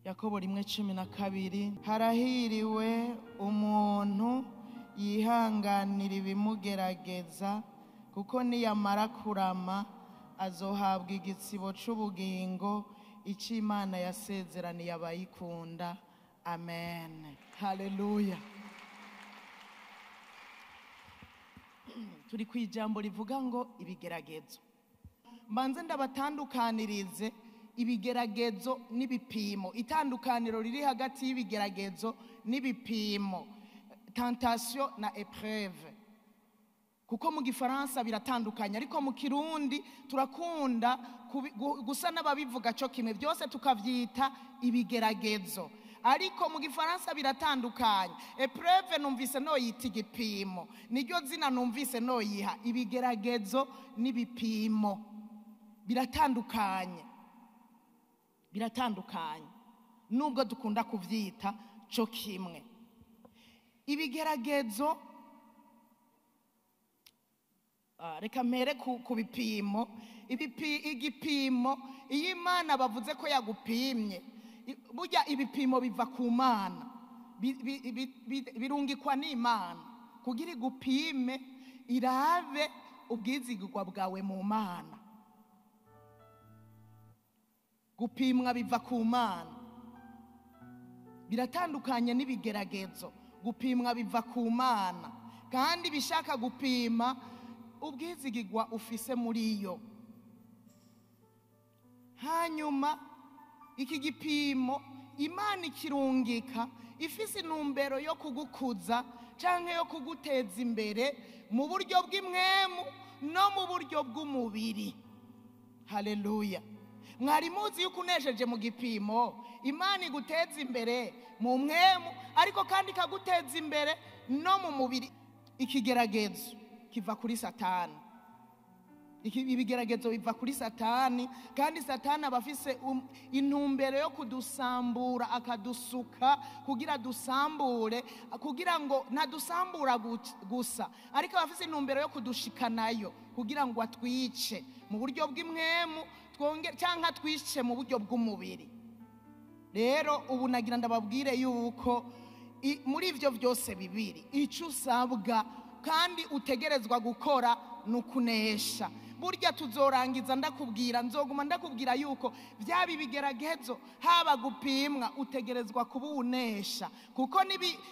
Yakobo 1:12 harahiriwe umuntu yihanganira ibimugerageza kuko niyamara kurama azohabwa igitsibo c'ubugingo ic'Imana yasezeraniye abayikunda. Amen. Haleluya. Turi kwijambo rivuga ngo ibigeragezo. Mbanze ndabatandukanirize ibigeragezo n'ibipimo. Itandukaniro riri hagati y'ibigeragezo n'ibipimo. Tentation na épreuve. Kuko mu gifaransa biratandukanye ariko mu kirundi turakunda gusa n'ababivuga cyo kimwe byose tukavyita ibigeragezo. Ariko mu gifaransa biratandukanye. Épreuve numvise no yita igipimo. Niryo zina numvise no yiha ibigeragezo n'ibipimo. Biratandukanye. Biratandukanye. Nubwo dukunda kuvyita cyo kimwe. Ibigeragezo reka mpere ku bipimo. Igipimo iyo Imana bavuze ko yagupimye burya ibipimo biva ku Mana, birungikwa n'Imana kugira igupime irabe ubwizigirwa bwawe mu Mana. Gupimwa biva ku Mana. Biratandukanye n'ibigeragezo. Gupimwa biva ku Mana kandi bishaka gupima ubwizigirwa ufise muri yo. Hanyuma iki gipimo Imana ikirungika ifise intumbero yo kugukuza canke yo kuguteza imbere mu buryo bw'imwemu no mu buryo bw'umubiri. Haleluya. Mwari muzi yuko unesheje mu gipimo Imana iguteza imbere mu mwemu ariko kandi ikaguteza imbere no mu mubiri. Ikigeragezo kiva kuri Satani. Ibigeragezo biva kuri Satani kandi Satani abafise intumbero yo kudusambura akadusuka kugira dusambure, kugira ngo ntadusambura gusa ariko abafise intumbero yo kudushikanayo kugira ngo atwice mu buryo bw'imwemu cyangwa twice mu buryo bw'umubiri. Rero ubu nagira ndababwire yuko muri ivyo byose bibiri icyo usabwa kandi utegerezwa gukora nukunesha. Burya tuzorangiza nzoguma ndakubwira yuko byaba ibigeragezo haba gupimwa utegerezwa kubunesha kuko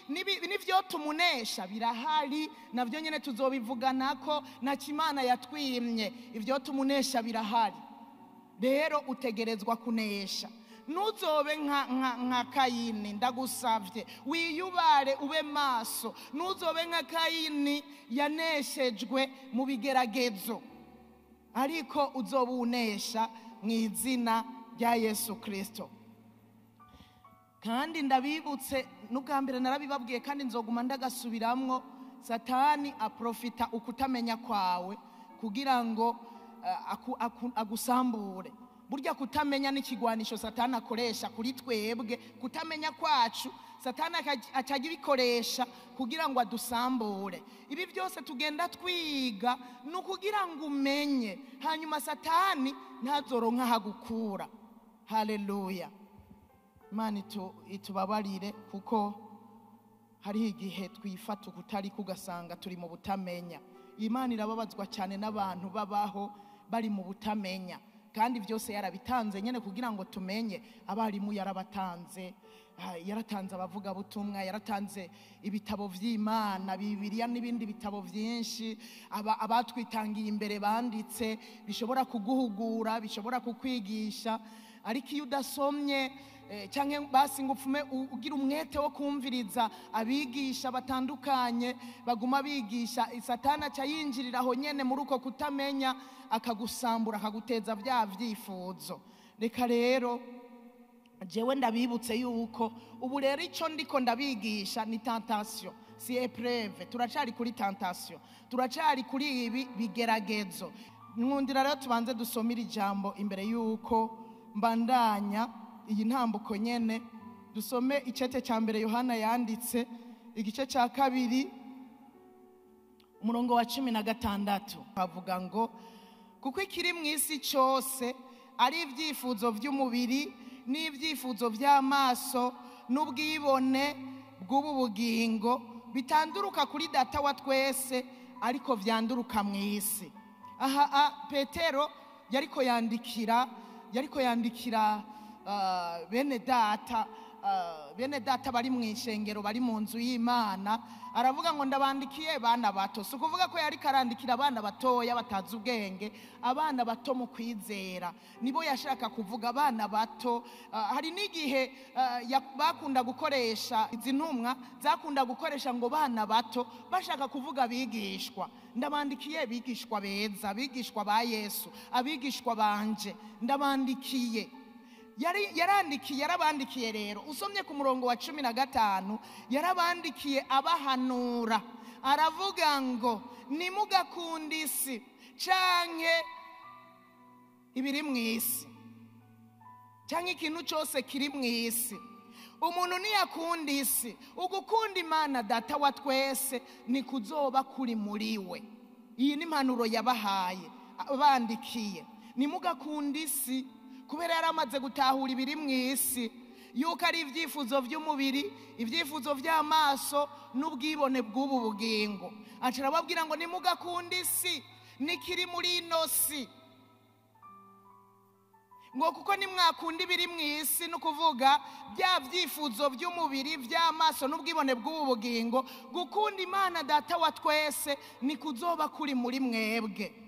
nivyo tumunesha birahari navyo nyene tuzobivuganako na Imana yatwimye. Ivyo tumunesha birahari. Rero utegerezwa kunesha. Nuzobe nka Kayini, ndagusavye wiyubare ube maso. Nuzobe nka Kayini yaneshejwe mu bigeragezo ariko uzobunesha mu izina rya Yesu Kristo. Kandi ndabibutse n'ubwambere narabibabwiye kandi nzoguma ndagasubiramwo, Satani aprofita ukutamenya kwawe kugira ngo agusambure. Burya kutamenya n'ikigwanisho Satani akoresha kuri twebwe. Kutamenya kwacu Satani acagira ibikoresha kugira ngo adusambure. Ibi byose tugenda twiga nukugira ngo umenye hanyuma Satani ntazoronka hagukura. Haleluya. Imana itubabarire kuko hari igihe twifata ukutari kugasanga turi mu butamenya. Imana irababazwa cyane n'abantu babaho bari mu butamenya kandi byose yarabitanze nyene kugira ngo tumenye. Abarimu yarabatanze, yaratanze abavuga butumwa, yaratanze ibitabo vy'Imana, Bibiliya n'ibindi bitabo vyinshi abatwitangiye imbere banditse bishobora kuguhugura, bishobora kukwigisha. Ariko iyo udasomye canke basi ngupfume ugira umwete wo kumviriza abigisha batandukanye baguma bigisha, Satani aca yinjirira aho nyene muri uko kutamenya akagusambura akaguteza bya vyifuzo. Reka rero jewe ndabibutse yuko ubu rero ico ndiko ndabigisha ni tentation, si épreuve. Turacari kuri tentation, turacari kuri ibi bigeragezo. Nkundira rero tubanze dusomira ijambo imbere yuko mbandanya iyi ntambuko nyene. Dusome icete cya mbere Yohana yanditse igice cya 2 umurongo wa 16. Bavuga ngo kuko ikiri mu isi cyose ari ibyifuzo by'umubiri n'ibyifuzo by'amaso n'ubwibone bw'ubu bugingo bitanduruka kuri data wa twese ariko vyanduruka mu isi. Aha Petero yariko yandikira bene data bari mu ishengero, bari mu nzu y'Imana. Aravuga ngo ndabandikiye bana bato. Si ukuvuga ko yari karandikira abana batoya batazi ubwenge, abana bato mu kwizera nibo yashaka kuvuga, abana bato. Hari n'igihe bakunda gukoresha, izi ntumwa zakunda gukoresha ngo bana bato bashaka kuvuga abigishwa. Ndabandikiye bigishwa beza, abigishwa ba Yesu, abigishwa banje, ndabandikiye. Yarabandikiye rero. Usomye ku murongo wa 15 yarabandikiye abahanura, aravuga ngo nimugakunda isi canke ibiri mu isi, canke ikintu cyose kiri mu isi. Umuntu niyakunda isi, ugukunda Imana data wa twese ni kuzoba kuri muri we. Iyi ni impanuro yabahaye abandikiye. Nimugakunda isi, kubera yaramaze gutahura ibiri mu isi, yuko ari ibyifuzo by'umubiri, ibyifuzo by'amaso n'ubwibone bw'ubu bugingo. Acara babwira ngo nimugakunda isi nikiri muri ino si, ngo kuko nimwakunda ibiri mu isi, no kuvuga bya byifuzo by'umubiri, by'amaso n'ubwibone bw'ubu bugingo, gukunda Imana data wa twese ni kuzoba kuri muri mwebwe.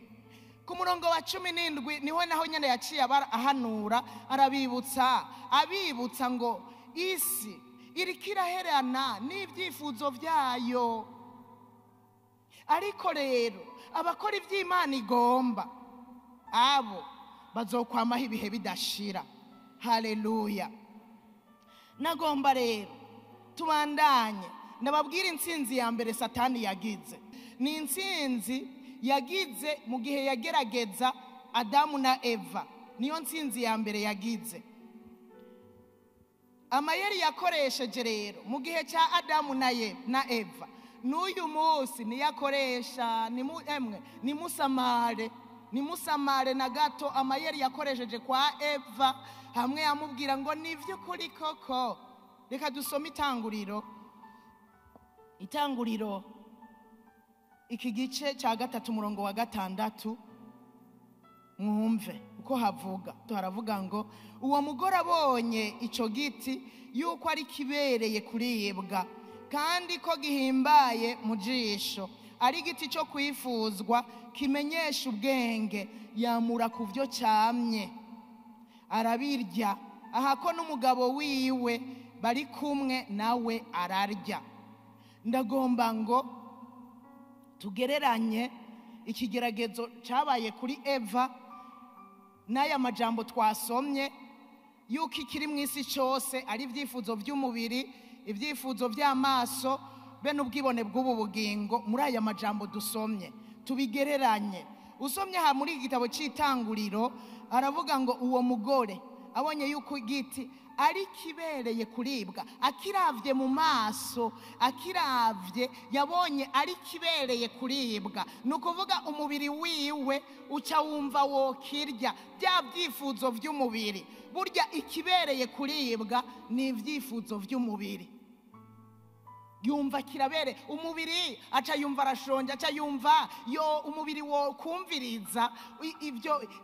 Ku murongo wa 17 niho naho nyene yaciye ahanura, abibutsa ngo isi iriko iraherana n'ibyifuzo byayo, ariko rero abakora iby'Imana igomba abo bazokwamaho ibihe bidashira. Haleluya. Nagomba rero tubandanye ndababwira intsinzi ya mbere Satani yagize. Ni intsinzi yagize mu gihe yagerageza Adamu na Eva. Niyo ntsinzi ya mbere yagize. Amayeri yakoresheje rero mu gihe cya Adamu na Eva, n'uyu munsi niyakoresha. Nimusamare na gato amayeri yakoresheje kwa Eva, hamwe yamubwira ngo nivyo kuri koko. Reka dusome Itanguriro iki gice cya 3 umurongo wa 6, mwumve uko havuga. Tuharavuga ngo uwo mugore abonye ico giti yuko ari kibereye kuribwa, kandi ko gihimbaye mu jisho, ari igiti cyo kwifuzwa, kimenyesha ubwenge, yamura ku byo cyamye arabirya. Ahako n'umugabo wiwe bari kumwe nawe ararya. Ndagomba ngo tugereranye ikigeragezo cyabaye kuri Eva n'aya majambo twasomye, yuko ikiri mu isi cyose ari ibyifuzo by'umubiri, ibyifuzo by'amaso be n'ubwibone bw'ubu bugingo. Muri aya majambo dusomye tubigereranye. Usomye aha muri igitabo cy'Itanguriro aravuga ngo uwo mugore abonye yuko igiti ari kibereye kuribwa, akiravye mu maso, yabonye ari kibereye kuribwa. Nukuvuga umubiri wiwe uca wumva wokirya, bya byifuzo by'umubiri. Burya ikibereye kuribwa ni ibyifuzo by'umubiri. Yumva kirabere umubiri, aca yumva arashonje, aca yumva umubiri wo kumviriza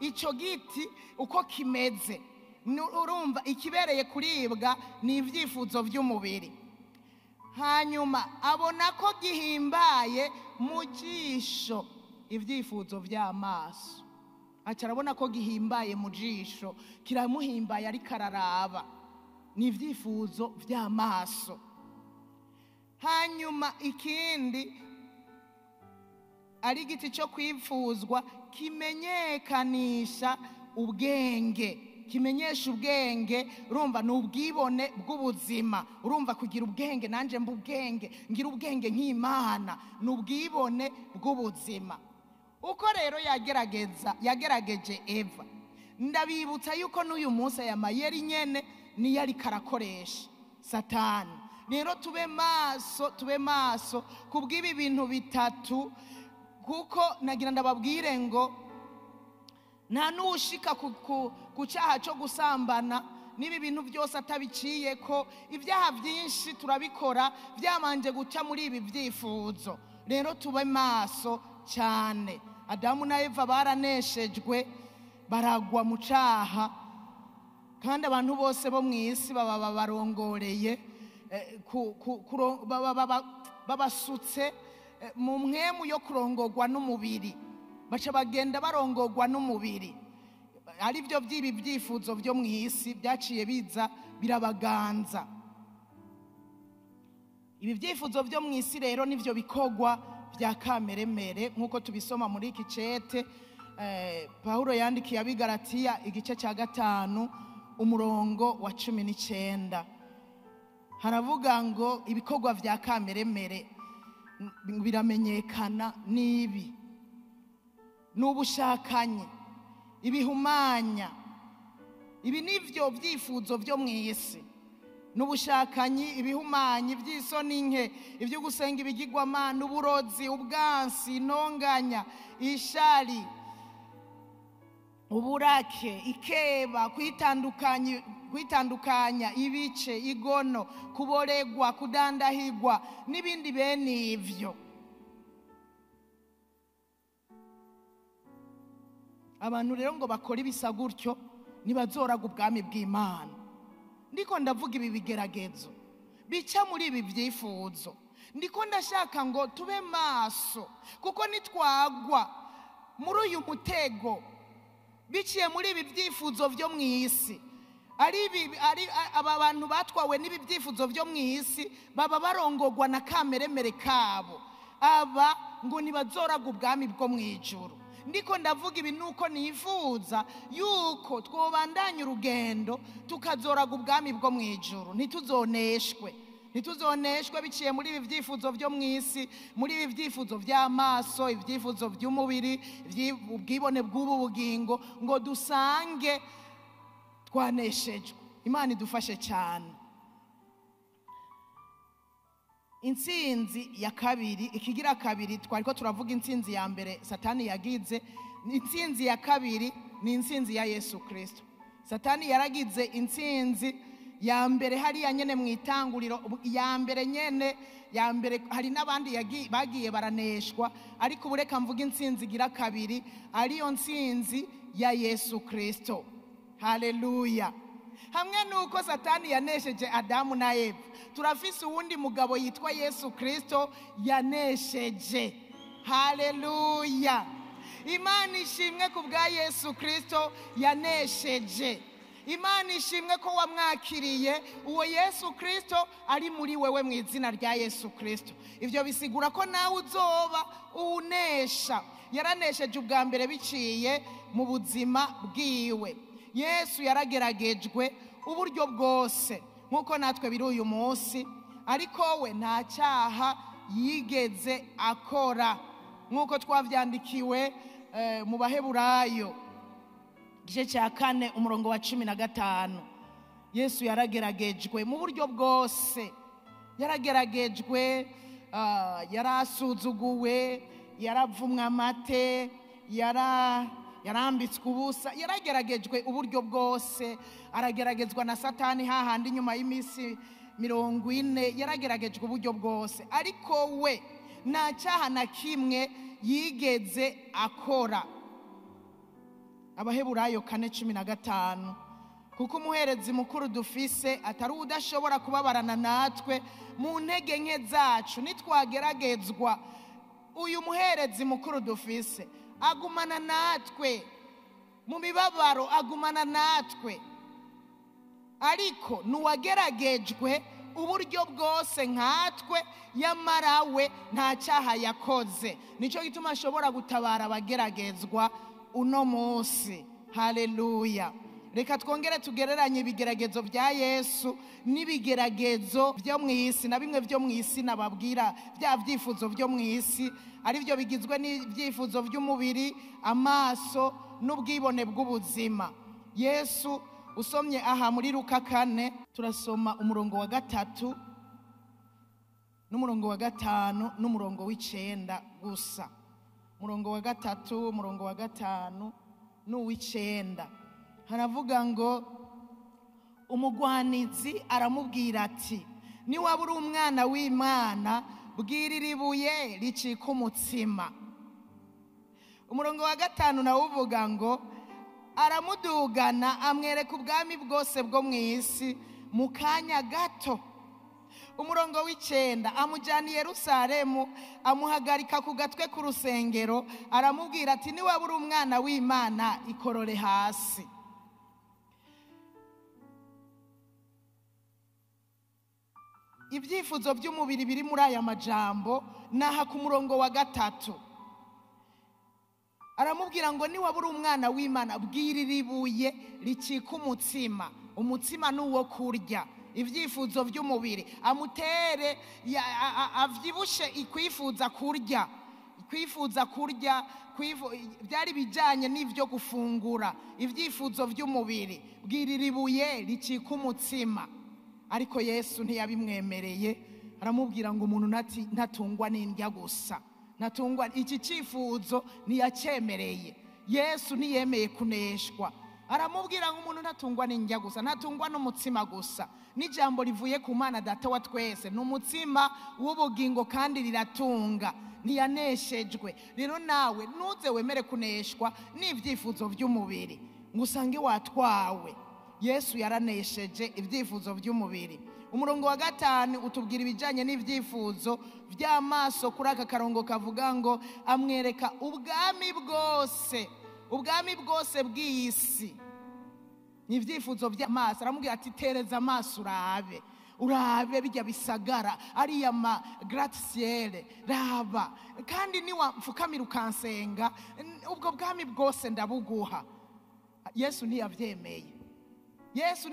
ico giti uko kimeze. Urumva ikibereye kuribwa ni ibyifuzo by'umubiri. Hanyuma abona ko gihimbaye mu jisho, ibyifuzo by'amaso. Aca arabona ko gihimbaye mu jisho, kiramuhimbaye ariko araraba, ni ibyifuzo by'amaso. Hanyuma ikindi ari igiti cyo kwifuzwa, kimenyekanisha ubwenge, kimenyesha ubwenge. Urumva ni ubwibone bw'ubuzima. Urumva kugira ubwenge, nanje mba ubwenge, ngira ubwenge nk'Imana, ni ubwibone bw'ubuzima. Uko rero yagerageje Eva, ndabibutsa yuko n'uyu munsi aya mayeri nyene niyo ariko arakoresha Satani. Rero tube maso kubw'ibi bintu bitatu, kuko nagira ndababwire ngo nta n'ushika ku cyaha cyo gusambana niba ibintu byose atabiciye ko ibyaha byinshi turabikora byamanje guca muri ibi byifuzo. Rero tube maso cyane. Adamu na Eva baraneshejwe baragwa mu cyaha, kandi abantu bose bo mu isi baba barongoreye babasutse mu mwemu yo kurongorwa n'umubiri, baca bagenda barongorwa n'umubiri. Ari byo by'ibi byifuzo byo mu isi byaciye biza birabaganza. Ibi byifuzo byo mu isi rero nivyo bikogwa bya kameremere nk'uko tubisoma muri iki cete Pawulo yandikiye abigalatiya igice cya 5 umurongo wa 19. Haravuga ngo ibikogwa vya kameremere biramenyekana nibi: n'ubushakanye, ibihumanya. Ibi nivyo byifuzo byo mu isi: n'ubushakanyi, ibihumanyi, iby'isoni nke, ibyo gusenga ibigirwamana, uburozi, ubwansi, intonganya, ishari, uburake, ikeba, kwitandukanya ibice, igono, kuboregwa, kudandahigwa n'ibindi bene ivyo. Abantu rero ngo bakora ibisa gutyo ntibazoraga ubwami bw'Imana. Ndiko ndavuga ibi bigeragezo bica muri ibi byifuzo, ndiko ndashaka ngo tube maso, kuko nitwagwa muri uyu mutego biciye muri ibi byifuzo byo mu isi, aba bantu batwawe n'ibi byifuzo byo mu isi baba barongorwa na kameremere kabo, aba ngo ntibazoraga ubwami bwo mu ijuru. Ndiko ndavuga ibi nuko nifuza yuko twobandanya urugendo tukazoraga ubwami bwo mu ijuru. Ntituzoneshwe biciye muri ibi byifuzo byo mu isi, muri ibi byifuzo by'amaso, ibyifuzo by'umubiri, ubwibone bw'ubu bugingo, ngo dusange twaneshejwe. Imana idufashe cyane. Intsinzi ya kabiri, ikigira kabiri, twariko turavuga intsinzi ya mbere Satani yagize. Intsinzi ya kabiri ni intsinzi ya Yesu Kristo. Satani yaragize intsinzi ya mbere hariya nyene mu itanguriro, ya mbere nyene, ya mbere hari n'abandi bagiye baraneshwa, ariko bureka mvuga intsinzi igira kabiri, ariyo ntsinzi ya Yesu Kristo. Haleluya. Hamwe nuko Satani yanesheje Adamu na Eva, turafise uwundi mugabo yitwa Yesu Kristo yanesheje. Haleluya. Imana ishimwe ku bwa Yesu Kristo yanesheje. Imana ishimwe ko wamwakiriye uwo Yesu Kristo ari muri wewe mu izina rya Yesu Kristo. Ivyo bisigura ko nawe uzoba unesha. Yaranesheje ubwa mbere biciye mu buzima bwiwe. Yesu yarageragejwe uburyo bwose nkuko natwe biri uyu munsi, ariko we nta cyaha yigeze akora, nkuko twavyandikiwe mu Baheburayo igice cya 4 umurongo wa 15. Yesu yarageragejwe mu buryo bwose. Yarageragejwe, yarasuzuguwe, yaravumwa amate, yarambitswe ubusa, yarageragejwe uburyo bwose. Arageragezwa na Satani hahandi nyuma y'imisi 40, yarageragejwe uburyo bwose, ariko we nta cyaha na kimwe yigeze akora. Abaheburayo 4:15. Kuko umuherezi mukuru dufise atari udashobora kubabarana natwe mu ntege nke zacu nitwageragezwa. Uyu muherezi mukuru dufise agumana natwe mu mibabaro, agumana natwe, ariko nuwageragejwe uburyo bwose nkatwe, yamara we nta cyaha yakoze. Nico gituma ashobora gutabara abageragezwa uno munsi. Haleluya. Reka twongere tugereranye ibigeragezo bya Yesu n'ibigeragezo byo mu isi, na bimwe byo mu isi nababwira, bya byifuzo byo mu isi ari byo bigizwe n'ibyifuzo by'umubiri, amaso n'ubwibone bw'ubuzima. Yesu usomye aha muri Luka 4 turasoma umurongo wa 3 n'umurongo wa 5 n'umurongo w'9 gusa. Umurongo wa 3, umurongo wa 5 n'uw'9 haravuga ngo umugwanizi aramubwira ati niwaba uri umwana w'Imana bwirira ibuye ricika umutsima. Umurongo wa 5 nawo uvuga ngo aramudugana amwereka ubwami bwose bwo mu isi mu kanya gato. Umurongo w'9 amujyana i Yerusalemu amuhagarika ku gatwe k'urusengero aramubwira ati niwaba uri umwana w'Imana ikorore hasi. Ibyifuzo by'umubiri biri muri aya majambo naha ku murongo wa 3 aramubwira ngo niwaba uri umwana w'Imana bwirira ibuye ricika umutsima. Umutsima ni uwo kurya. Ibyifuzo by'umubiri amutere avyibushe ikwifuza kurya, byari bijanye n'ivyo gufungura. Ibyifuzo by'umubiri bwirira ibuye ricika umutsima. Ariko Yesu ntiyabimwemereye, aramubwira ngo umuntu ntatungwa n'indya gusa, ntatungwa. Iki cyifuzo ntiyacyemereye. Yesu ntiyemeye kuneshwa, aramubwira ngo umuntu ntatungwa n'indya gusa, ntatungwa n'umutsima gusa. N'ijambo rivuye ku Mana Data wa twese ni umutsima w'ubugingo kandi riratunga. Ntiyaneshejwe. Rero nawe ntuze wemere kuneshwa n'ibyifuzo by'umubiri ngo usange watwawe. Yesu yaranesheje ibyifuzo by'umubiri. Umurongo wa 5 utubwira ibijanye n'ibyifuzo by'amaso kuri aka karongo kavuga ngo amwereka ubwami bwose bw'isi. Ni ibyifuzo by'amaso. Aramubwira ati tereza amaso urabe bijya bisagara ariya ma gratte-ciel raba, kandi niwapfukamira ukansenga ubwo bwami bwose ndabuguha. Yesu ntiyavyemeye. Yesu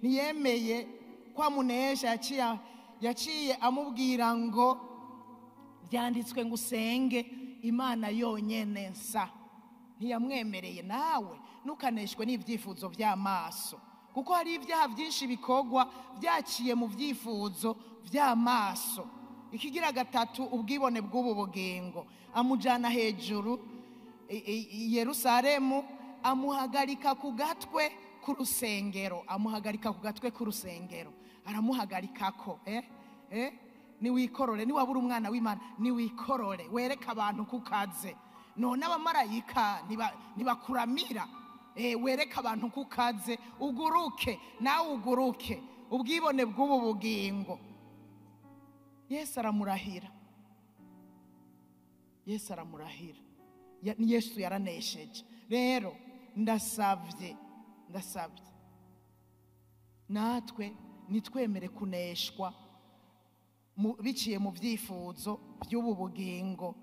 ntiyemeye kwamunesha. Yaciye amubwira ngo byanditswe ngo usenge Imana yonyene nsa. Ntiyamwemereye. Nawe ntukaneshwe n'ibyifuzo by'amaso, kuko hari ibyaha byinshi bikorwa byaciye mu byifuzo by'amaso. Ikigira 3 ubwibone bw'ubu bugingo. Amujana hejuru i Yerusalemu amuhagarika ku gatwe k'urusengero. Aramuhagarikako niwikorore. Niwaba uri umwana w'Imana niwikorore, wereka abantu kukaze. None abamarayika ntibakuramira. Wereka abantu kukaze, uguruke nawe uguruke. Ubwibone bw'ubu bugingo. Yesu aramurahira. Yesu yaranesheje. Rero ndasabye natwe nitwemere kuneshwa biciye mu byifuzo by'ubu bugingo,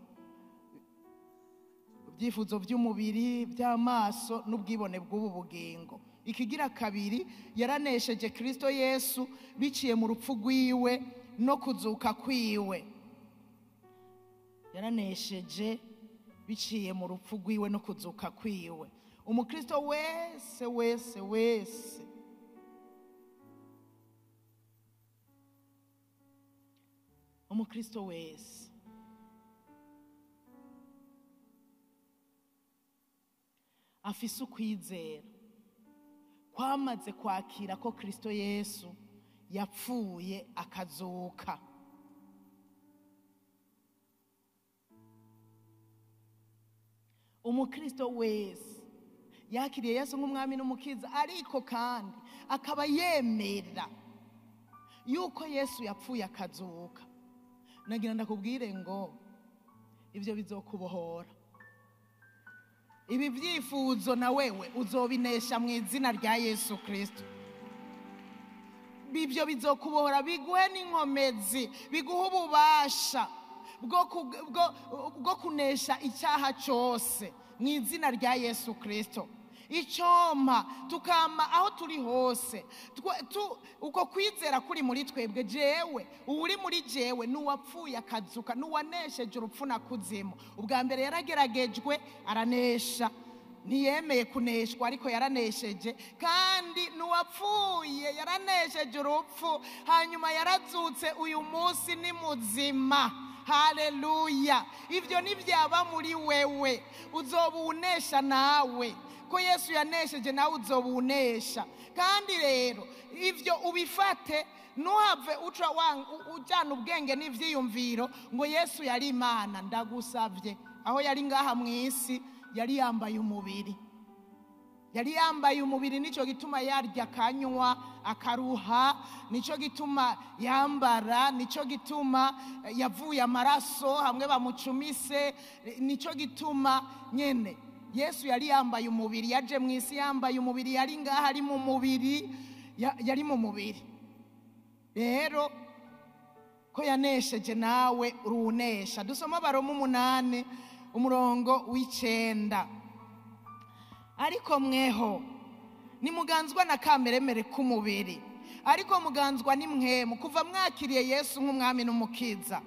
ibyifuzo by'umubiri, by'amaso n'ubwibone bw'ubu bugingo. Ikigira 2 yaranesheje Kristo Yesu biciye mu rupfu rwiwe no kuzuka kwiwe. Yaranesheje biciye mu rupfu rwiwe no kuzuka kwiwe. Umukristo wese umukristo wese afise ukwizera kwamaze kwakira ko Kristo Yesu yapfuye akazuka. Umukristo wese yakiriye Yesu nk'umwami n'umukiza, ariko kandi akaba yemera yuko Yesu yapfuye akazuka. Nagira ndakubwire ngo ibyo bizokubohora. Ibi byifuzo na wewe uzobinesha mu izina rya Yesu Kristo. Bibyo bizokubohora, biguhe n'inkomezi, biguhe ububasha bwo kunesha icyaha cyose mu izina rya Yesu Kristo. Icyoma tukama aho turi hose, uko kwizera kuri muri twebwe. Jewe uri muri jewe nuwapfuye akazuka, nuwanesheje urupfu na kuzimu. Ubwa mbere yarageragejwe aranesha, ntiyemeye kuneshwa ariko yaranesheje. Kandi nuwapfuye yaranesheje urupfu, hanyuma yarazutse, uyu munsi ni muzima. Haleluya. Ibyo nibyaba muri wewe uzobunesha nawe ko Yesu yanesheje nawe uzobunesha. Kandi rero ivyo ubifate, ntuhave ujyana ubwenge n'ivyiyumviro ngo Yesu yari Imana. Ndagusavye, aho yari ngaha mu isi yari yambaye umubiri, yari yambaye umubiri. Nico gituma yarya akanywa akaruha, nico gituma yambara, nico gituma yavuye amaraso hamwe bamucumise, nico gituma nyene Yesu yari yambaye umubiri. Yaje mu isi yambaye umubiri, yari ngaha ari mu mubiri, yari mu mubiri. Rero ko yanesheje nawe urunesha. Dusoma Abaroma 8 umurongo w'9. Ariko mweho nimuganzwa na kameremere k'umubiri, ariko muganzwa n'imwemu. Kuva mwakiriye Yesu nk'umwami n'umukiza,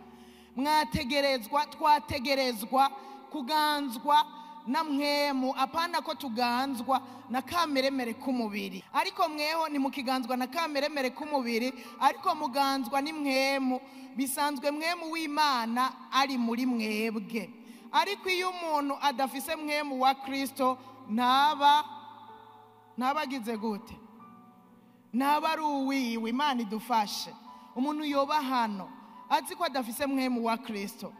twategerezwa kuganzwa na mwemu, apana ko tuganzwa na kameremere k'umubiri. Ariko mweho nimukiganzwa na kameremere k'umubiri, ariko muganzwa n'imwemu, bisanzwe mwemu w'Imana ari muri mwebwe. Ariko iyo umuntu adafise mwemu wa Kristo, ntabagize gute? Ntaba ari uwiwe. Imana idufashe. Umuntu yoba hano azi ko adafise mwemu wa Kristo,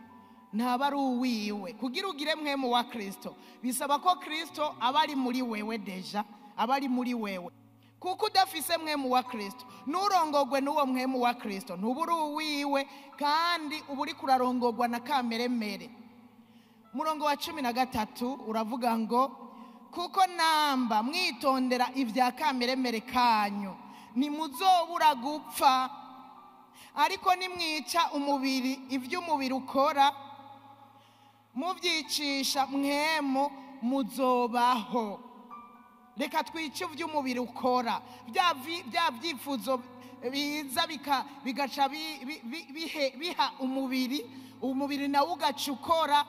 ntaba ari uwiwe. Kugira ugire mwemu wa Kristo, bisaba ko Kristo aba ari muri wewe, deja aba ari muri wewe. Kuko udafise mwemu wa Kristo, nurongogwe n'uwo mwemu wa Kristo, ntuba uri uwiwe, kandi uba uri kurarongogwa na kameremere. Umurongo wa 13 uravuga ngo, kuko namba mwitondera ibya kameremere kanyu, nimuzobura gupfa. Ariko nimwica umubiri, ivy'umubiri ukora, muvyicisha mwemu, muzobaho. Reka twice ivy'umubiri ukora, bya vyifuzo biza bigaca biha umubiri nawe ugaca ukora,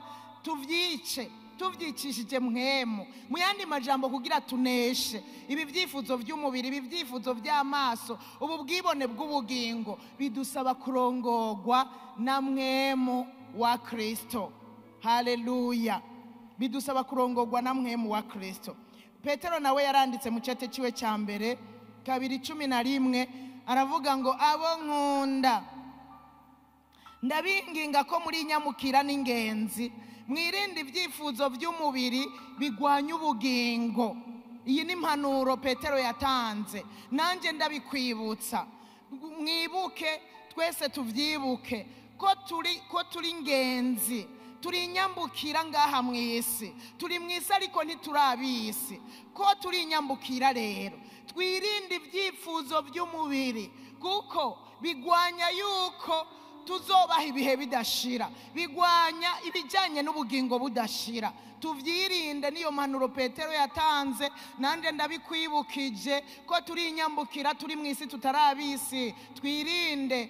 tuvyicishije mwemu. Mu yandi majambo, kugira tuneshe ibi vyifuzo vy'umubiri, ibi vyifuzo vy'amaso, ubu bwibone bw'ubugingo, bidusaba kurongorwa na mwemu wa Kristo. Haleluya. Bidusaba kurongorwa na mwemu wa Kristo. Petero nawe yaranditse mu cete ciwe ca mbere 2:11 aravuga ngo, abo nkunda ndabinginga ko muri nyamukira n'ingenzi, mwirinde ibyifuzo by'umubiri bigwanya ubugingo. Iyi ni impanuro Petero yatanze, nanjye ndabikwibutsa. Mwibuke, twese tuvyibuke ko turi ingenzi, turi inyambukira ngaha mu isi. Turi mu isi ariko ntiturabisi. Ko turi inyambukira rero, twirinde ibyifuzo by'umubiri, kuko bigwanya yuko tuzobaha ibihe bidashira, bigwanya ibijyanye n'ubugingo budashira. Tuvyirinde. Niyo mpanuro Petero yatanze, nande ndabikwibukije ko turi inyambukira, turi mu isi tutarabisi. Twirinde.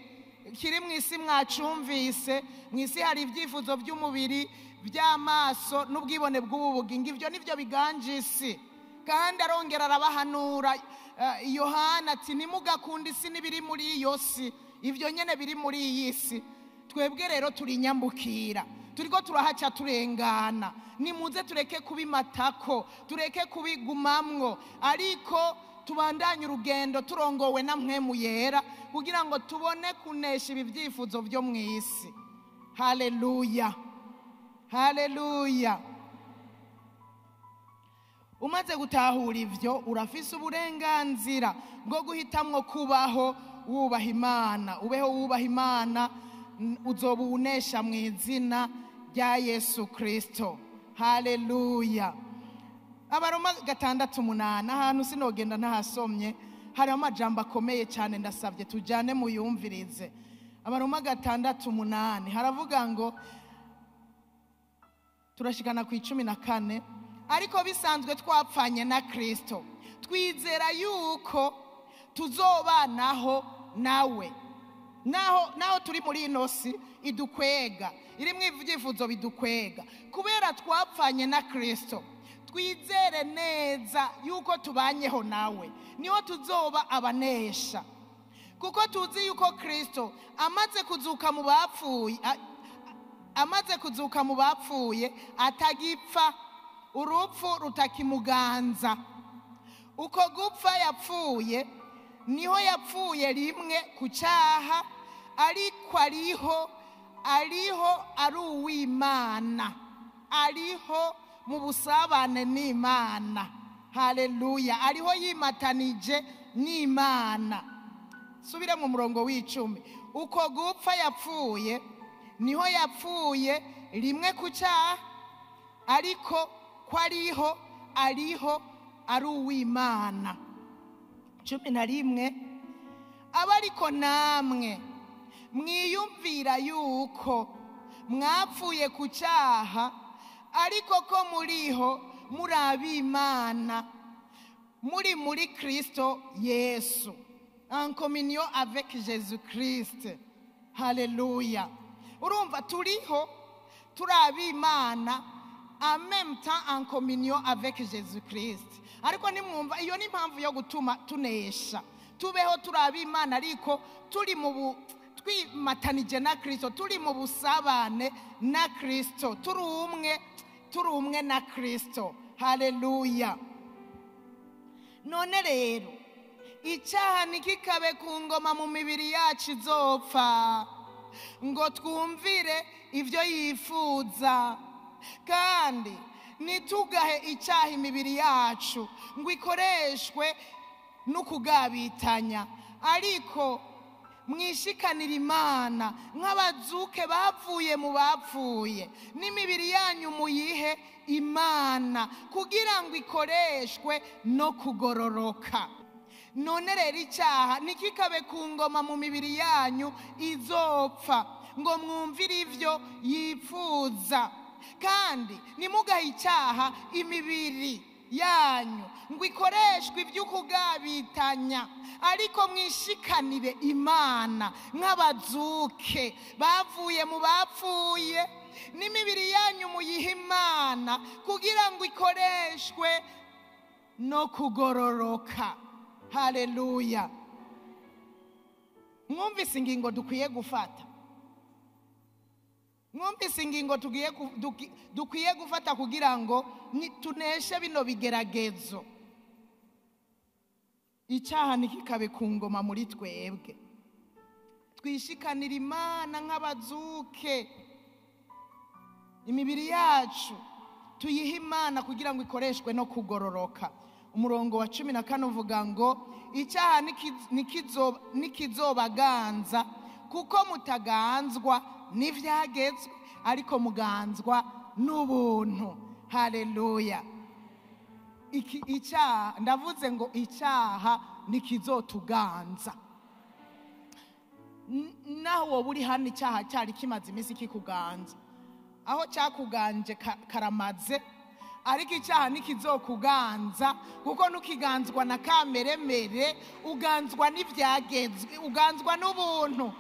Kiri mu isi mwacumvise, mu isi hari ibyifuzo by'umubiri, by'amaso n'ubwibone bw'ubugingo. Ivyo nivyo biganje isi. Kandi arongera arabahanura Yohana ati, ntimugakunda isi n'ibiri muri iyo si. Ivyo nyene biri muri iyi si. Twebwe rero turi inyambukira, turiko turahaca turengana. Nimuze tureke kubimatako, tureke kubigumamwo, ariko tubandanye urugendo turongowe na mwemu yera, kugira ngo tubone kunesha ibi vyifuzo vyo mu isi. Haleluya, haleluya. Umaze gutahura ivyo, urafise uburenganzira bwo guhitamwo kubaho wubaha Imana. Ubeho wubaha Imana, uzobunesha mu izina rya Yesu Kristo. Haleluya. Abaroma 6:8, ahantu sinogenda ntahasomye, hari amajambo akomeye cyane, ndasabye tujane muyumvirize. Abaroma 6:8 haravuga ngo, turashikana ku 14, ariko bisanzwe twapfanye na Kristo, twizera yuko tuzobanaho nawe. Naho turi muri ino si idukwega, irimwo ivyifuzo bidukwega, kubera twapfanye na Kristo, twizere neza yuko tubanyeho nawe, niho tuzoba abanesha. Kuko tuzi yuko Kristo amaze kuzuka mu bapfuye atagipfa, urupfu rutakimuganza. Uko gupfa yapfuye niho yapfuye rimwe ku cyaha, ariko ariho ari uw'Imana, ariho mu busabane n'Imana. Haleluya, ariho yimatanije n'Imana. Subire mu murongo w'10. Uko gupfa yapfuye niho yapfuye rimwe ku cyaha, ariko ko ariho ari uw'Imana. 11. Aba ariko namwe mwiyumvira yuko mwapfuye ku cyaha, ariko ko muriho muri ab'Imana, muri Kristo Yesu, en communion avec Jésus Christ. Haleluya. Urumva turiho turi ab'Imana, en même temps en communion avec Jésus Christ. Ariko nimwumva iyo ni impamvu yo gutuma tunesha, tubeho turi ab'Imana ariko turi twimatanije na Kristo, turi mu busabane na Kristo, turi umwe na Kristo. Haleluya. None rero icyaha nikikabe ku ngoma mu mibiri yacu izopfa, ngo twumvire ibyo yifuza, kandi nitugahe icyaha imibiri yacu ngo ikoreshwe n'ukugabitanya, ariko mwishikanira Imana nk'abazuke bavuye mu bapfuye, n'imibiri yanyu muyihe Imana kugira ngo ikoreshwe no kugororoka. None rero icyaha nikikabe ku ngoma mu mibiri yanyu izopfa, ngo mwumvire ibyo yifuza, kandi nimugahe icyaha imibiri yanyu ngo ikoreshwe iby'ukugabitanya, ariko mwishikanire Imana nk'abazuke bavuye mu bapfuye, n'imibiri yanyu muyihe Imana kugira ngo ikoreshwe no kugororoka. Haleluya. Mwumvise ingingo dukwiye gufata, mwumvise ingingo dukwiye gufata kugira ngo tuneshe bino bigeragezo. Icyaha nikikabe ku ngoma muri twebwe, twishikanira Imana nk'abazuke, imibiri yacu tuyihe Imana kugira ngo ikoreshwe no kugororoka. Umurongo wa 14 uvuga ngo icyaha nikizobaganza, kuko mutaganzwa n'ibyagezwe, ariko muganzwa n'ubuntu. Haleluya. Icyaha, ndavuze ngo icyaha nikizotuganza. Naho wowe uri hano icyaha cyari kimaze iminsi kikuganza, aho cyakuganje karamaze, ariko icyaha nikizokuganza, kuko nukiganzwa na kameremere, uganzwa n'ibyagezwe, uganzwa n'ubuntu.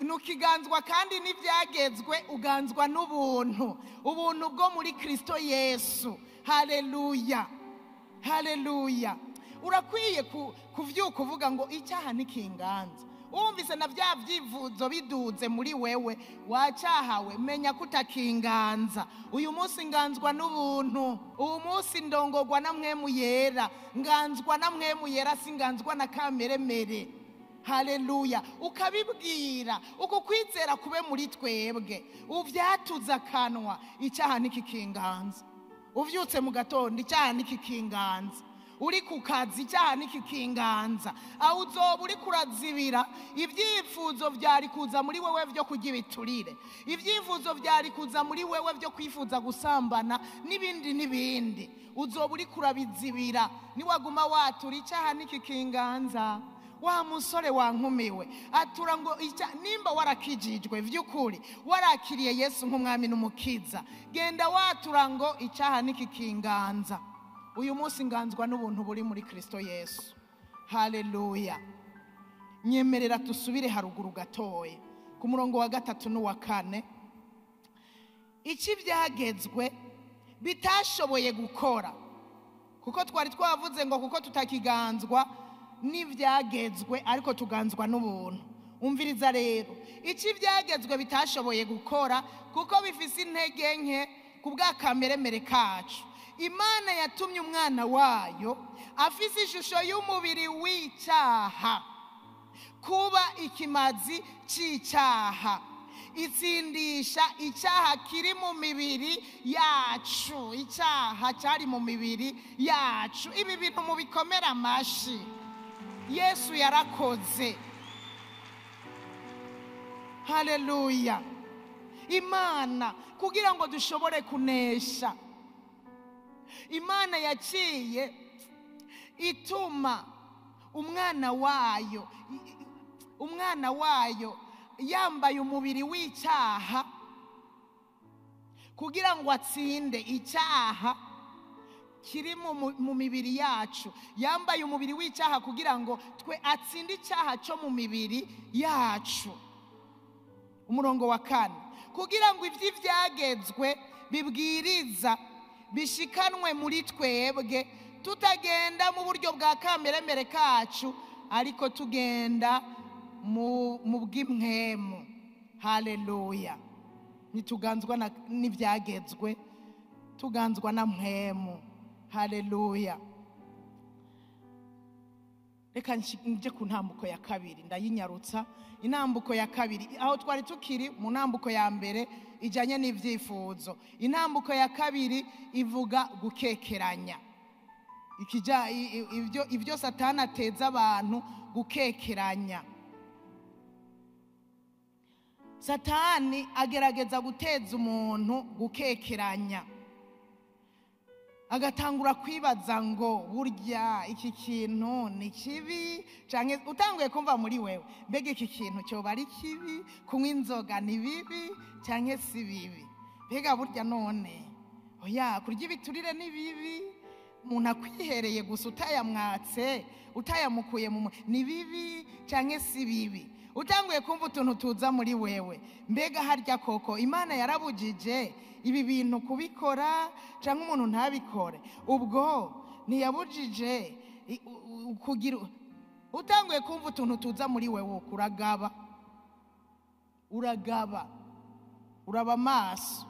Nukiganzwa kandi n'ibyagezwe, uganzwa n'ubuntu, ubuntu bwo muri Kristo Yesu. Haleluya, haleluya. Urakwiye kuvyuka uvuga ngo icyaha nikinganza. Wumvise na bya byivuzo biduze muri wewe, wacyahawe, menya kutakinganza. Uyu munsi nganzwa n'ubuntu, uyu munsi ndongorwa na Mwemu Yera, nganzwa na Mwemu Yera, singanzwa na kameremere. Haleluya. Ukabibwira, uko kwizera kube muri twebwe, uvyatuza kanwa, icyaha nikikinganza. Uvyutse mu gatondo, icyaha nikikinganza. Uri ku kazi, icyaha nikikinganza. Aho uzoba uri kurazibira ibyifuzo byari kuza muri wewe byo kugira ibiturire, ibyifuzo byari kuza muri wewe byo kwifuza gusambana n'ibindi, uzoba uri kurabizibira. Niwaguma watura icyaha nikikinganza, wa musore wankumiwe atura ngo nimba warakijijwe vy'ukuri, warakiriye Yesu nk'umwami n'umukiza, genda watura ngo icyaha nikikinganza. Uyu munsi nganzwa n'ubuntu buri muri Kristo Yesu. Haleluya. Nyemerera tusubire haruguru gatoye ku murongo wa 3 n'uwa 4. Iki byagezwe bitashoboye gukora, kuko twari twavuze ngo kuko tutakiganzwa n'ibyagezwe, ariko tuganzwa n'ubuntu. Umviriza rero, iki byagezwe bitashoboye gukora kuko bifise intege nke ku bw'akameremere kacu. Imana yatumye umwana wayo afise ishusho y'umubiri w'icyaha kuba ikimazi c'icyaha, itsindisha icyaha kiri mu mibiri yacu. Icyaha cyari mu mibiri yacu. Ibi bintu mubikomera amashi. Yesu yarakoze. Haleluya. Imana kugira ngo dushobore kunesha, Imana yaciye ituma umwana wayo yambaye umubiri w'icyaha kugira ngo atsinde icyaha kiri mu mibiri yacu. Yambaye umubiri w'icyaha kugira ngo twe atsinde icyaha cyo mu mibiri yacu. Umurongo wa 4, kugira ngo iby'ibyagezwe bibwiriza bishikanwe muri twebwe, tutagenda mu buryo bwa kameremere kacu, ariko tugenda mu bw'impwemu. Haleluya. Ntituganzwa n'ibyagezwe, tuganzwa na mpwemu. Haleluya. Reka nje ku ntambuko ya 2, ndayinyarutsa. Intambuko ya 2, aho twari tukiri mu ntambuko ya mbere ijanye n'ivyifuzo. Intambuko ya 2 ivuga gukekeranya. Ibyo Satani ateza abantu gukekeranya. Satani agerageza guteza umuntu gukekeranya, agatangura kwibaza ngo burya iki kintu ni kibi, canke utanguye kumva muri wewe, mbega iki kintu cyoba ari kibi, kunywa inzoga ni bibi canke si bibi, mbega burya none oya kurya ibiturire ni bibi, umuntu akwihereye gusa utayamwatse utayamukuye ni bibi canke si bibi. Utanguye kumva utuntu tuza muri wewe, mbega harya koko Imana yarabujije ibi bintu kubikora cyangwa umuntu ntabikore? Ubwo ntiyabujije kugira. Utanguye kumva utuntu tuza muri wewe, uraba maso.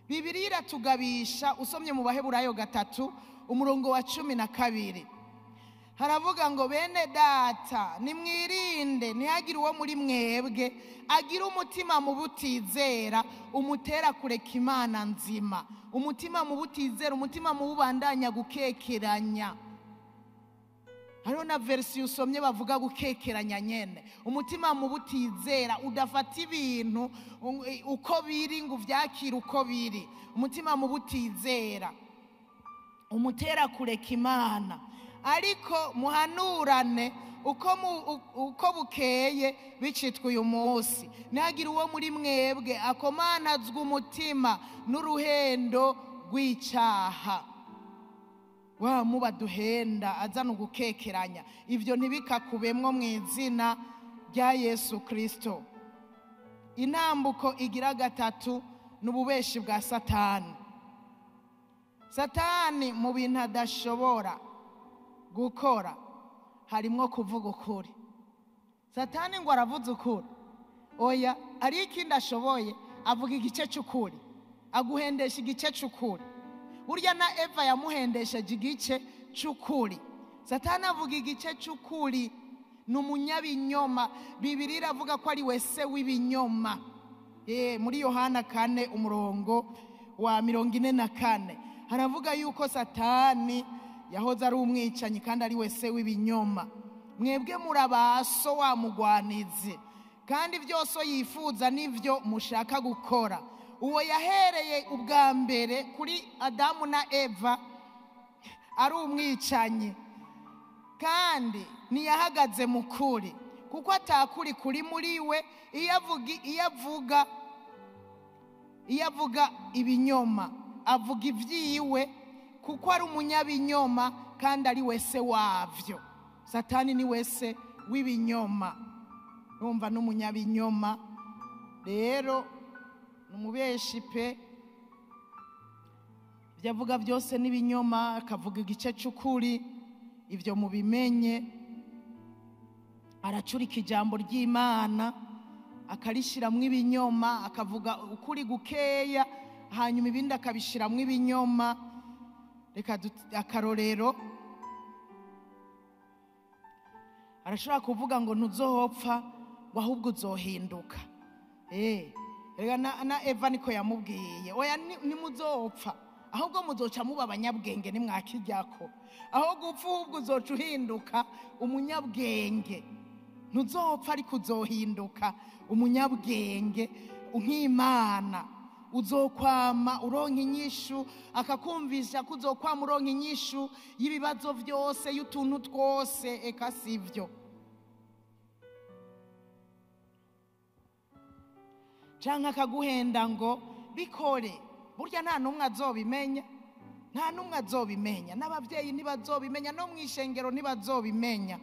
Bibiliya iratugabisha. Usomye mu Baheburayo 3 umurongo wa 12, haravuga ngo bene data nimwirinde ntihagire uwo muri mwebwe agira umutima mu butizera umutera kureka Imana nzima. Umutima mu butizera, umutima mu bubandanya gukekeranya. Hariho na versi usomye bavuga gukekeranya nyene. Umutima mu butizera udafata ibintu uko biri ngo vyakira uko biri. Umutima mu butizera umutera kureka Imana. Ariko muhanurane uko bukeye bicitwa uyu munsi, ntihagire uwo muri mwebwe akomanazwa umutima n'uruhendo rw'icyaha. Wa muba duhenda azana ugukekeranya. Ibyo ntibikakubemwo mu izina rya Yesu Kristo. Intambuko igira 3 n'ububeshi bwa Satani. Satani mu bintu adashobora gukora harimwo kuvuga ukuri. Satani ngo aravuze ukuri? Oya, ari ikindi ashoboye, avuga igice cy'ukuri, aguhendesha igice cy'ukuri. Burya na Eva yamuhendesheje igice cy'ukuri. Satani avuga igice cy'ukuri, ni umunyabinyoma. Bibiliya iravuga ko ari we se w'ibinyoma. Muri Yohana 4 umurongo wa 44 haravuga yuko Satani yahoze ari umwicanyi kandi ari we se w'ibinyoma. Mwebwe murabaso wa mugwanizi, kandi byose yifuza nivyo mushaka gukora. Uwo yahereye ubwa mbere kuri Adamu na Eva ari umwicanyi, kandi ntiyahagaze mu kuri, kuko atakuri kuri muri we. Iyo avuga ibinyoma avuga ibyiwe, kuko ari umunyabinyoma kandi ari we se wavyo. Satani ni we se w'ibinyoma, urumva n'umunyabinyoma. Rero numubeshi pe, ibyo avuga byose n'ibinyoma, akavuga igice cy'ukuri. Ibyo mubimenye. Aracurika ijambo ry'Imana akarishiramwo ibinyoma, akavuga ukuri gukeya hanyuma ibindi akabishiramwo ibinyoma. Reka akarorero, arashobora kuvuga ngo ntuzohopfa ngo ahubwo uzohinduka. Reka na Eva niko yamubwiye, oya nimuzopfa ahubwo muzoca muba abanyabwenge nimwakiryako. Aho gupfa ahubwo uzoca uhinduka umunyabwenge. Ntuzopfa ariko uzohinduka umunyabwenge nk'Imana. Uzokwama uronka inyishu, akakumvisha ko uzokwama uronka inyishu y'ibibazo byose, y'utuntu twose. Eka sivyo. Canke akaguhenda ngo bikore, burya nta numwe azobimenya, nta numwe azobimenya, n'abavyeyi ntibazobimenya, no mw'ishengero ntibazobimenya.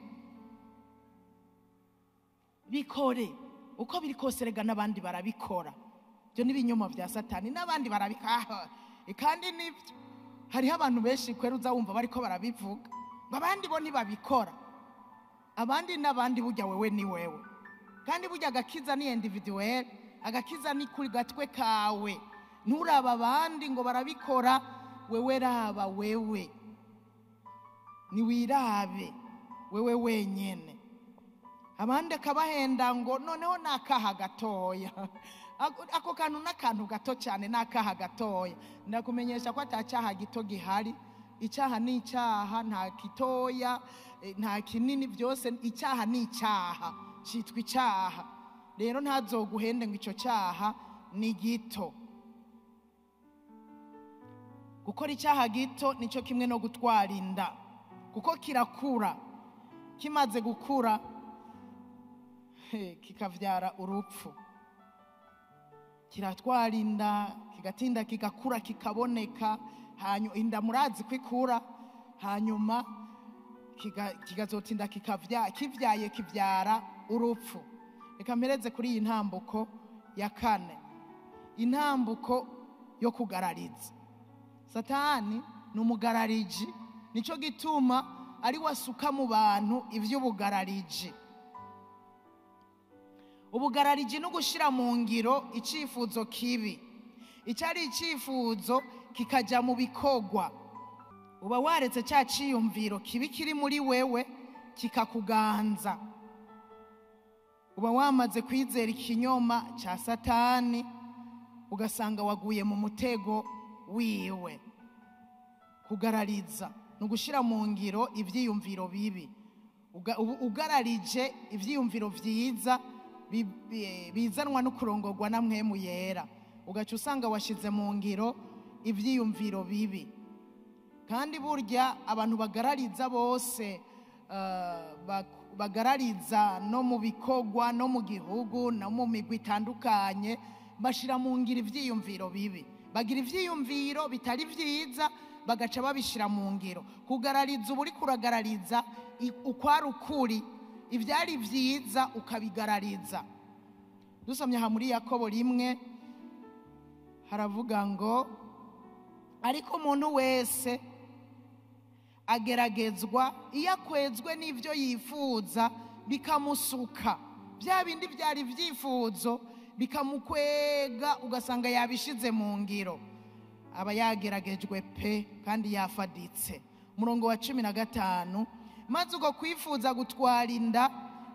Bikore uko biri kose, rega n'abandi barabikora. Byo n'ibinyoma vya Satani, n'abandi barabikora. Kandi nivyo, hariho abantu benshi kwera uza wumva bariko barabivuga ngo abandi bo ntibabikora. Abandi n'abandi, burya wewe ni wewe. Kandi burya agakiza ni individuel, agakiza ni kuri gatwe kawe. Nturaba abandi ngo barabikora, wewe raba wewe, ni wirabe wewe wenyene. Abandi akabahenda ngo noneho nakaha gatoya. Ako kantu n'akantu gato cyane, nakaha gatoya. Ndakumenyesha ko atacyaha gito gihari. Icyaha ni icyaha, nta kitoya nta kinini, byose icyaha ni icyaha, cyitwa icyaha. Rero ntazoguhende ngo icyo cyaha ni gito. Gukora icyaha gito nicyo kimwe no gutwara inda, kuko kirakura. Kimaze gukura kikavyara urupfu. Kiratwara inda, kigatinda kigakura, kikaboneka. Hanyuma inda murazi kwikura, hanyuma kigazotinda kivyaye kivyara urupfu. Reka mpereze kuri iyi ntambuko ya 4, intambuko yo kugarariza. Satani ni umugarariji, nico gituma ari wasuka mu bantu ivy'ubugarariji. Ubugarariji no gushira mu ngiro icifuzo kibi. Icari icifuzo kikaja mu bikogwa. Uba waretse cya ciyumviro kibi kiri muri wewe kikakuganza. Uba wamaze kwizera ikinyoma cha Satani, ugasanga waguye mu mutego wiwe. Kugarariza no gushira mu ngiro ivyiyumviro bibi. Ugararije ivyiyumviro vyiza bizanwa no kurongorwa na mpwemu yera, ugaca usanga washize mu ngiro ivyiyumviro bibi. Kandi burya abantu bagarariza bose, bagarariza no mu bikogwa, no mu gihugu, no mu migwi itandukanye, bashira mu ngiro ivyiyumviro bibi. Bagira ivyiyumviro bitari vyiza, bagaca babishira mu ngiro. Kugarariza uba uriko uragarariza ukwari ukuri, ivyari vyiza ukabigarariza. Dusomye aha muri Yakobo 1 haravuga ngo, ariko umuntu wese ageragezwa iyo akwezwe n'ivyo yifuza bikamusuka. Bya bindi byari vyifuzo bikamukwega, ugasanga yabishize mu ngiro. Aba yageragejwe pe kandi yafaditse. Umurongo wa 15, maze uko kwifuza gutwara inda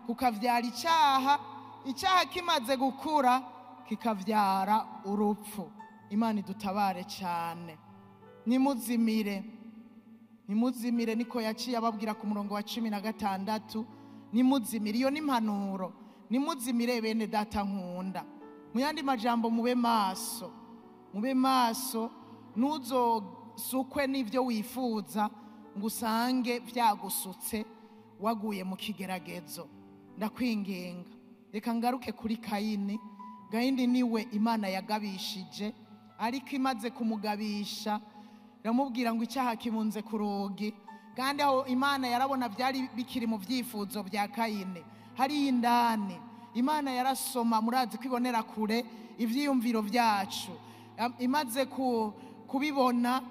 kukavyara icyaha, icyaha kimaze gukura kikavyara urupfu. Imana idutabare cyane. Nimuzimire, nimuzimire, niko yaciye ababwira ku murongo wa 16. Nimuzimire, iyo n'impanuro. Nimuzimire bene data nkunda. Mu yandi majambo, mube maso, mube maso. Ntuzosukwe n'ivyo wifuza ngo usange vyagusutse waguye mu kigeragezo. Ndakwinginga, reka ngaruke kuri Kayini. Kayini niwe Imana yagabishije, ariko imaze kumugabisha iramubwira ngo icyaha kibunze ku rugi. Kandi aho Imana yarabona byari bikiri mu vyifuzo bya Kayini, hari indani Imana yarasoma, murazi kwibonera kure ivyiyumviro vyacu. Imaze kubibona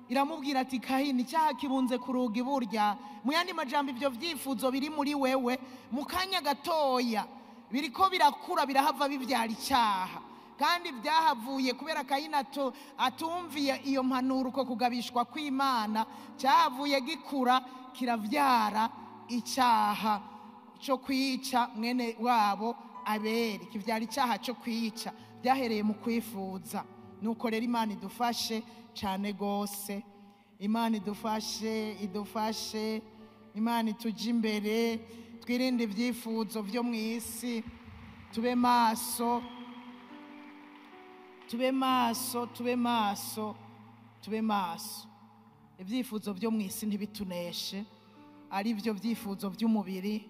iramubwira ati, Kayini, icyaha kibunze ku rugi. Burya mu yandi majambo, ivyo vyifuzo biri muri wewe mu kanya gatoya biriko birakura, birahava bivyara icyaha. kandi byahavuye kubera Kayini atumviye iyo mpanuro, uko kugabishwa kw'Imana, cyahavuye gikura kiravyara icyaha cyo kwica mwene wabo Abeli, kivyara icyaha cyo kwica, byahereye mu kwifuza. Nuko rero Imana idufashe cyane gose, Imana idufashe, Imana ituje imbere, twirinde ibyifuzo byo mu isi, tube maso. Ibyifuzo byo mu isi ntibituneshe, ari byo byifuzo by'umubiri,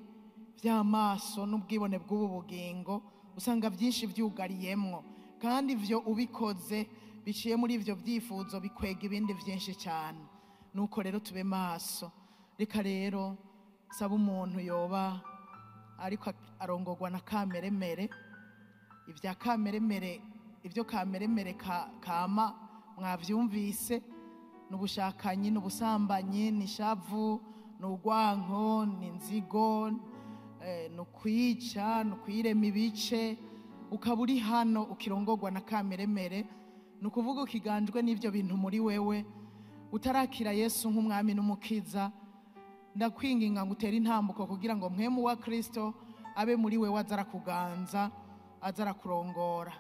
by'amaso n'ubwibone bw'ubu bugingo, usanga byinshi byugariyemwo, kandi ibyo ubikoze biciye muri ibyo byifuzo bikwega ibindi byinshi cyane. Nuko rero tube maso. Reka rero saba umuntu yoba ariko arongorwa na kameremere, ibya kameremere, ibyo kameremere kama mwavyumvise, n'ubushakanyi, n'ubusambanyi, n'ishavu, n'urwanko, n'inzigo, n'ukwica, n'ukwirema ibice, ukaba uri hano ukirongorwa na kameremere, nukuvuga ukiganjwe n'ibyo bintu muri wewe, utarakira Yesu nk'umwami n'umukiza. Ndakwinginga ngo utere intambuko kugira ngo mpwemu wa Kristo abe muri wewe, azarakuganza, azarakurongora.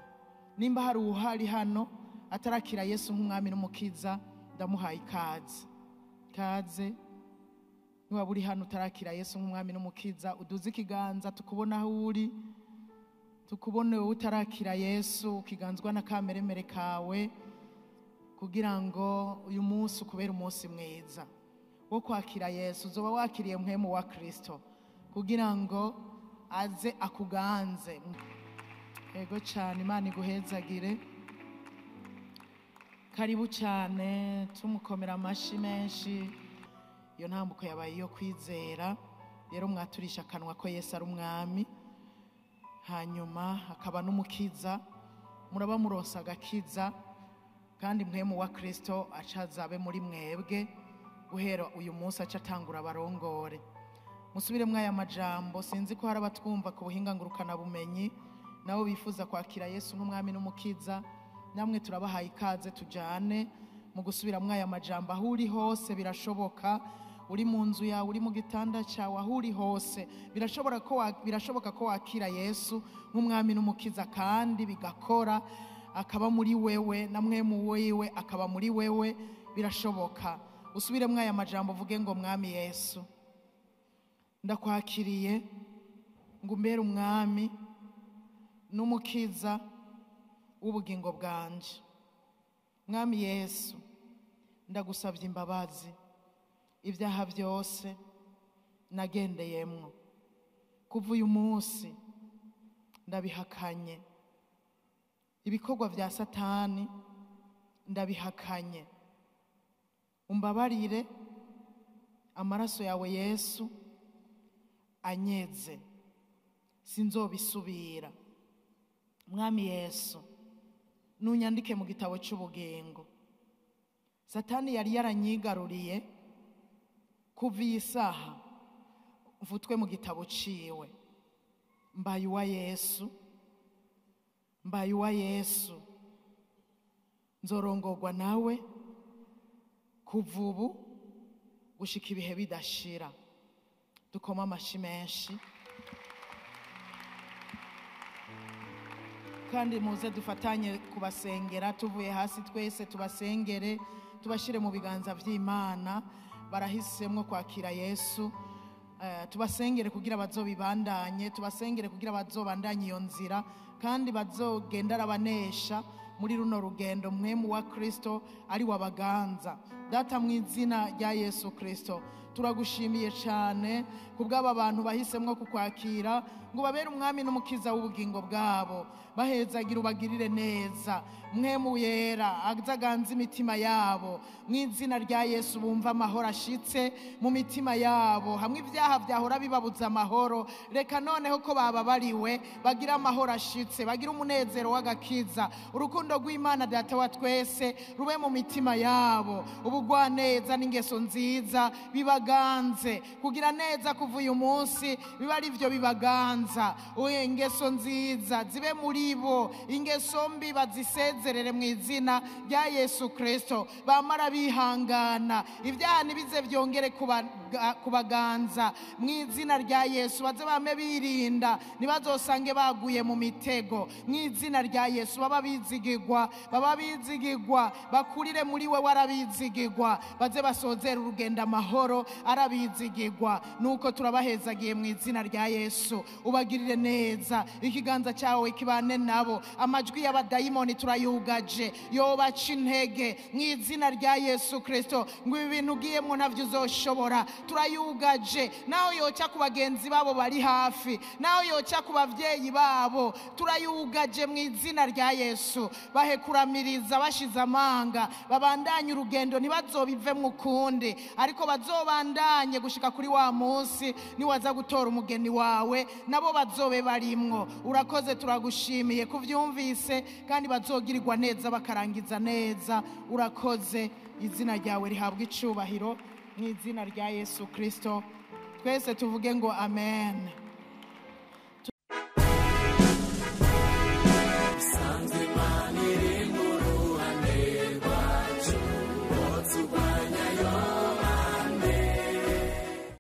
Nimba hari uhari hano atarakira Yesu nk'umwami n'umukiza, ndamuhaye ikaze. Niba uri hano utarakira Yesu nk'umwami n'umukiza, uduze ikiganza tukubona aho uri, tukubone wowe utarakira Yesu, ukiganzwa na kameremere kawe, kugira ngo uyu munsi ukubere umunsi mwiza wo kwakira Yesu. Uzoba wakiriye mpwemu wa Kristo kugira ngo aze akuganze. Ego cyane, Imana iguhezagire. Karibu cyane, tumukomera amashi menshi. Iyo ntambuko yabaye iyo kwizera, rero mwaturisha akanwa ko Yesu ari umwami, hanyuma akaba n'umukiza. Muraba muronsa agakiza, kandi mpwemu wa Kristo acazabe muri mwebwe guhera uyu munsi, acatangura abarongore. Musubire mwaya majambo. Sinzi ko hari abatwumva ku buhinga ngurukana bumenyi nabo bifuza kwakira Yesu nk'umwami n'umukiza. Namwe turabahaye ikaze, tujane mu gusubira mwaya majambo. Aho uri hose birashoboka, uri mu nzu yawe, uri mu gitanda cyawe, aho uri hose birashoboka ko wakira Yesu nk'umwami n'umukiza, kandi bigakora, akaba muri wewe, na mwemu wiwe akaba muri wewe. Birashoboka. Usubire mwaya majambo, uvuge ngo mwami Yesu, ndakwakiriye ngo umbere umwami n'umukiza w'ubugingo bwanje. Mwami Yesu, ndagusabye imbabazi ibyaha byose nagendeyemwo. Kuva uyu munsi ndabihakanye, ibikorwa bya Satani ndabihakanye. Umbabarire, amaraso yawe Yesu anyeze, sinzobisubira. Mwami Yesu, nunyandike mu gitabo cy'ubugingo. Satani yari yaranyigaruriye, kuva iyi saha mvutwe mu gitabo ciwe. Mbaye uwa Yesu, nzorongorwa nawe kuva ubu gushika ibihe bidashira. Dukoma amashi menshi, kandi muze dufatanye kubasengera. Tuvuye hasi twese tubasengere, tubashire mu biganza by'Imana. Barahisemwo kwakira Yesu, tubasengere kugira bazobibandanye, tubasengere kugira bazobandanye iyo nzira, kandi bazogenda arabanesha muri runo rugendo. Mpwemu wa Kristo ari wabaganza. Data, mu izina rya Yesu Kristo, turagushimiye cyane kubw'aba bantu bahisemwo kukwakira ngo babere umwami n'umukiza w'ubugingo bwabo. Bahezagira, ubagirire neza. Mpwemu yera azaganze imitima yabo, mu izina rya Yesu. Bumva amahoro ashitse mu mitima yabo, hamwe ibyaha byahora bibabuza amahoro. Reka noneho ko bababariwe bagira amahoro ashitse, bagira umunezero w'agakiza. Urukundo rw'Imana Data wa twese rube mu mitima yabo, ubugwaneza n'ingeso nziza bibaga bibaganze. Kugira neza kuva uyu munsi biba ari byo bibaganza. Ingeso nziza zibe muri bo, ingeso mbi bazisezerere mu izina rya Yesu Kristo. Bamara bihangana, ibyaha ntibize byongere kubaganza mu izina rya Yesu. Baze bame birinda, ntibazosange baguye mu mitego mu izina rya Yesu. Baba bizigirwa, bakurire muri we warabizigirwa, baze basozera urugendo amahoro arabizigirwa. Nuko turabahezagiye mu izina rya Yesu. Ubagirire neza, ikiganza cyawe kibane nabo. Amajwi y'abadayimoni turayugaje, yobaca intege mu izina rya Yesu Kristo. Ngo ibi bintu ugiyemo ntabyo uzoshobora, turayugaje. Naho yoca ku bagenzi babo bari hafi, naho yoca ku bavyeyi babo, turayugaje mu izina rya Yesu. Bahe kuramiriza bashize amanga, babandanye urugendo, ntibazobive mu kundi, ariko bazobandanye gushika kuri wa munsi niwaza gutora umugeni wawe, nabo bazobe barimwo. Urakoze, turagushimiye kuvyumvise, kandi bazogirirwa neza bakarangiza neza. Urakoze, izina ryawe rihabwa icubahiro mu izina rya Yesu Kristo. Twese tuvuge ngo amen.